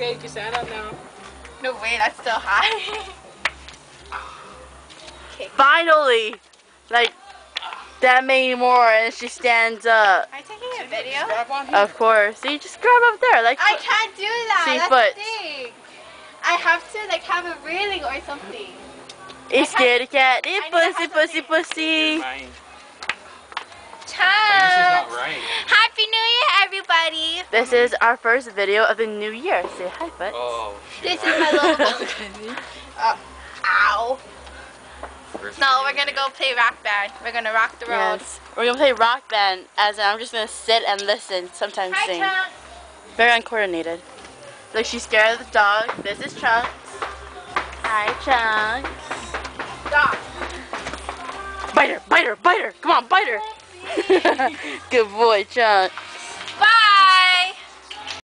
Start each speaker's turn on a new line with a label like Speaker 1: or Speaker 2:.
Speaker 1: Okay, you stand up now.
Speaker 2: No way, that's still high. Okay.
Speaker 3: Finally! Like, that made more and she stands up.
Speaker 2: Am I taking a video?
Speaker 1: Grab on him.
Speaker 3: Of course. So you just grab up there. Like,
Speaker 2: I can't do that.
Speaker 3: See,
Speaker 2: That's
Speaker 3: foot.
Speaker 2: the thing. I have to like have a railing or something.
Speaker 3: a scaredy cat.
Speaker 2: I need to
Speaker 3: Pussy,
Speaker 2: have
Speaker 3: pussy,
Speaker 2: something.
Speaker 3: pussy.
Speaker 1: Mine. This is
Speaker 2: Ciao.
Speaker 1: not right.
Speaker 2: Happy New Year, everybody.
Speaker 3: This is our first video of the new year. Say hi, Foot.
Speaker 1: Oh,
Speaker 2: This is my little balcony. Ow. No, we're gonna go play rock band. We're gonna rock the road.
Speaker 3: Yes. We're gonna play rock band, as in I'm just gonna sit and listen, sometimes
Speaker 2: Hi,
Speaker 3: sing.
Speaker 2: Chunk.
Speaker 3: Very uncoordinated. Like, she's scared of the dog. This is Chunks. Hi, Chunks.
Speaker 2: Stop.
Speaker 3: Bite her, bite her, bite her. Come on, bite her. Good boy, Chunks.